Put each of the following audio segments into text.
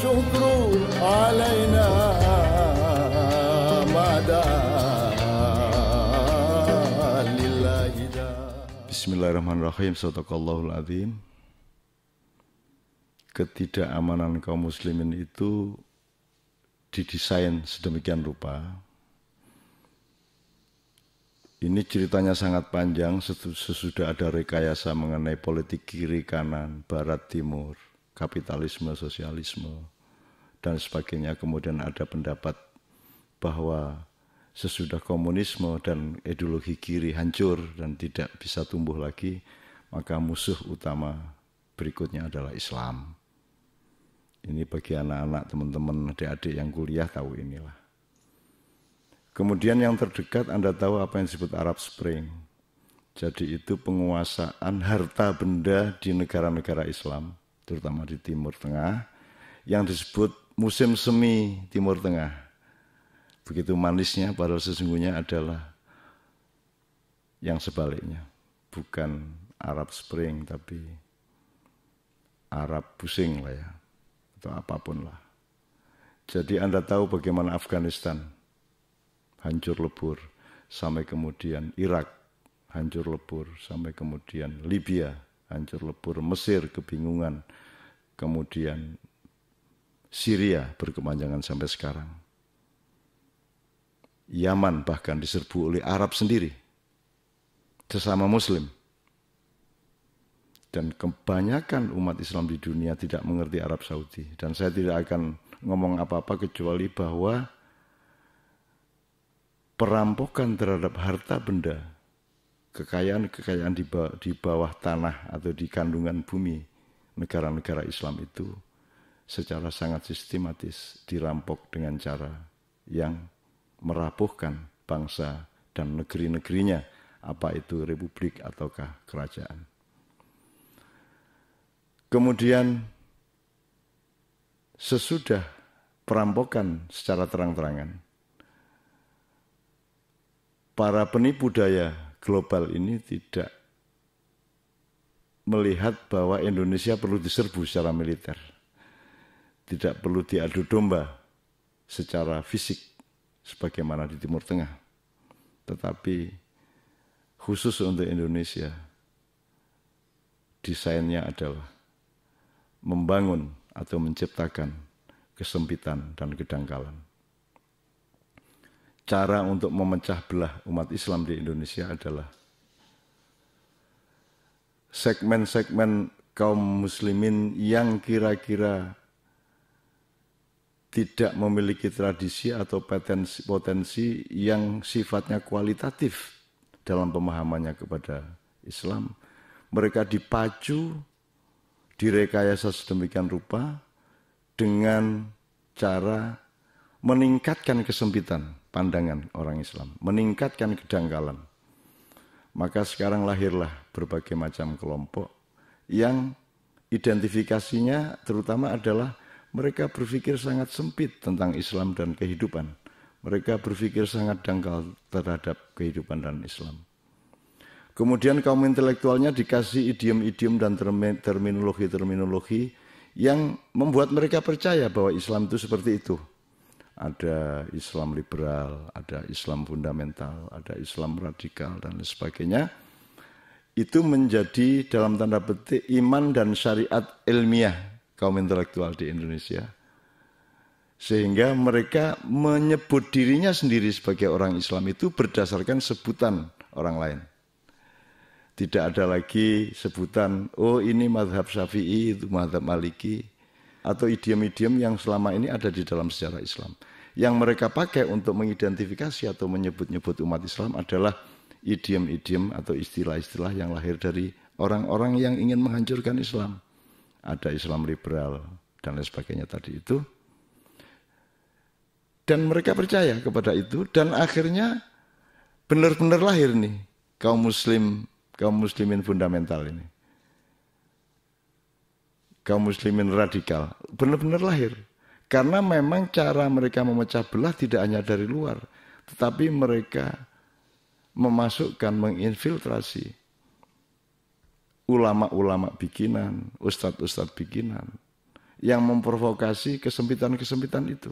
والشكر علينا مدى لله دا. Bismillahirrahmanirrahim. Shadaqallahul adzim. Ketidakamanan kaum muslimin itu didesain sedemikian rupa. Ini ceritanya sangat panjang sesudah ada rekayasa mengenai politik kiri kanan, barat timur, kapitalisme, sosialisme, dan sebagainya. Kemudian ada pendapat bahwa sesudah komunisme dan ideologi kiri hancur dan tidak bisa tumbuh lagi, maka musuh utama berikutnya adalah Islam. Ini bagi anak-anak, teman-teman, adik-adik yang kuliah tahu inilah. Kemudian yang terdekat Anda tahu apa yang disebut Arab Spring. Jadi itu penguasaan harta benda di negara-negara Islam, terutama di Timur Tengah, yang disebut musim semi Timur Tengah. Begitu manisnya, padahal sesungguhnya adalah yang sebaliknya. Bukan Arab Spring, tapi Arab pusing lah ya, atau apapun lah. Jadi Anda tahu bagaimana Afghanistan hancur lebur, sampai kemudian Irak hancur lebur, sampai kemudian Libya hancur lebur, Mesir kebingungan, kemudian Syria berkepanjangan sampai sekarang. Yaman bahkan diserbu oleh Arab sendiri, sesama Muslim. Dan kebanyakan umat Islam di dunia tidak mengerti Arab Saudi. Dan saya tidak akan ngomong apa-apa kecuali bahwa perampokan terhadap harta benda, kekayaan-kekayaan di bawah tanah atau di kandungan bumi negara-negara Islam itu secara sangat sistematis dirampok dengan cara yang merapuhkan bangsa dan negeri-negerinya, apa itu republik ataukah kerajaan. Kemudian sesudah perampokan secara terang-terangan, para penipu daya global ini tidak melihat bahwa Indonesia perlu diserbu secara militer. Tidak perlu diadu domba secara fisik sebagaimana di Timur Tengah. Tetapi khusus untuk Indonesia, desainnya adalah membangun atau menciptakan kesempitan dan kedangkalan. Cara untuk memecah belah umat Islam di Indonesia adalah segmen-segmen kaum muslimin yang kira-kira tidak memiliki tradisi atau potensi yang sifatnya kualitatif dalam pemahamannya kepada Islam. Mereka dipacu, direkayasa sedemikian rupa dengan cara meningkatkan kesempitan pandangan orang Islam, meningkatkan kedangkalan. Maka sekarang lahirlah berbagai macam kelompok yang identifikasinya terutama adalah mereka berpikir sangat sempit tentang Islam dan kehidupan. Mereka berpikir sangat dangkal terhadap kehidupan dan Islam. Kemudian kaum intelektualnya dikasih idiom-idiom dan terminologi-terminologi yang membuat mereka percaya bahwa Islam itu seperti itu. Ada Islam liberal, ada Islam fundamental, ada Islam radikal, dan lain sebagainya. Itu menjadi dalam tanda petik iman dan syariat ilmiah kaum intelektual di Indonesia. Sehingga mereka menyebut dirinya sendiri sebagai orang Islam itu berdasarkan sebutan orang lain. Tidak ada lagi sebutan, oh ini mazhab Syafi'i, itu mazhab Maliki, atau idiom-idiom yang selama ini ada di dalam sejarah Islam. Yang mereka pakai untuk mengidentifikasi atau menyebut-nyebut umat Islam adalah idiom-idiom atau istilah-istilah yang lahir dari orang-orang yang ingin menghancurkan Islam. Ada Islam liberal dan lain sebagainya tadi itu. Dan mereka percaya kepada itu dan akhirnya benar-benar lahir nih kaum muslimin fundamental ini. Kaum muslimin radikal benar-benar lahir. Karena memang cara mereka memecah belah tidak hanya dari luar, tetapi mereka memasukkan, menginfiltrasi ulama-ulama bikinan, ustadz-ustadz bikinan, yang memprovokasi kesempitan-kesempitan itu.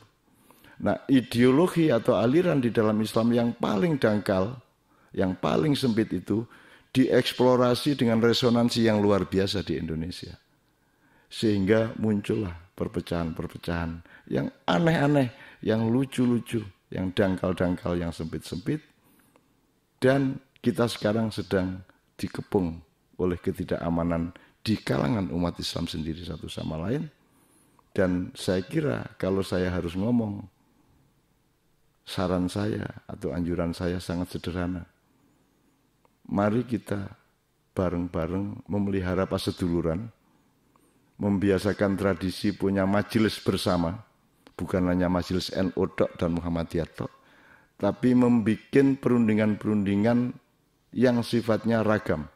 Nah, ideologi atau aliran di dalam Islam yang paling dangkal, yang paling sempit itu dieksplorasi dengan resonansi yang luar biasa di Indonesia. Sehingga muncullah perpecahan-perpecahan yang aneh-aneh, yang lucu-lucu, yang dangkal-dangkal, yang sempit-sempit. Dan kita sekarang sedang dikepung oleh ketidakamanan di kalangan umat Islam sendiri satu sama lain. Dan saya kira kalau saya harus ngomong, saran saya atau anjuran saya sangat sederhana. Mari kita bareng-bareng memelihara paseduluran, membiasakan tradisi punya majelis bersama, bukan hanya majelis NU dan Muhammadiyah tok, tapi membuat perundingan-perundingan yang sifatnya ragam.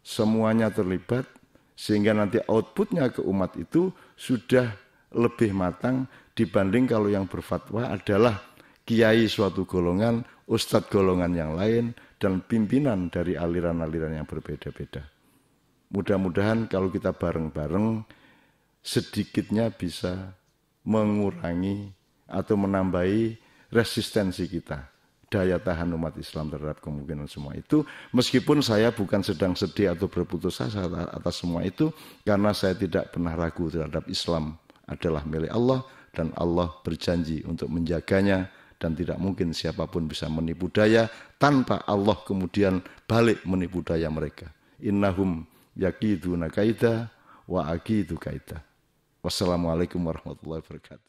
Semuanya terlibat, sehingga nanti outputnya ke umat itu sudah lebih matang dibanding kalau yang berfatwa adalah kiai suatu golongan, ustadz golongan yang lain, dan pimpinan dari aliran-aliran yang berbeda-beda. Mudah-mudahan kalau kita bareng-bareng, sedikitnya bisa mengurangi atau menambahi resistensi kita, daya tahan umat Islam terhadap kemungkinan semua itu. Meskipun saya bukan sedang sedih atau berputus asa atas semua itu, karena saya tidak pernah ragu terhadap Islam adalah milik Allah, dan Allah berjanji untuk menjaganya, dan tidak mungkin siapapun bisa menipu daya tanpa Allah kemudian balik menipu daya mereka. Innahum yakiduna kaida wa akidu kaida. Wassalamualaikum warahmatullahi wabarakatuh.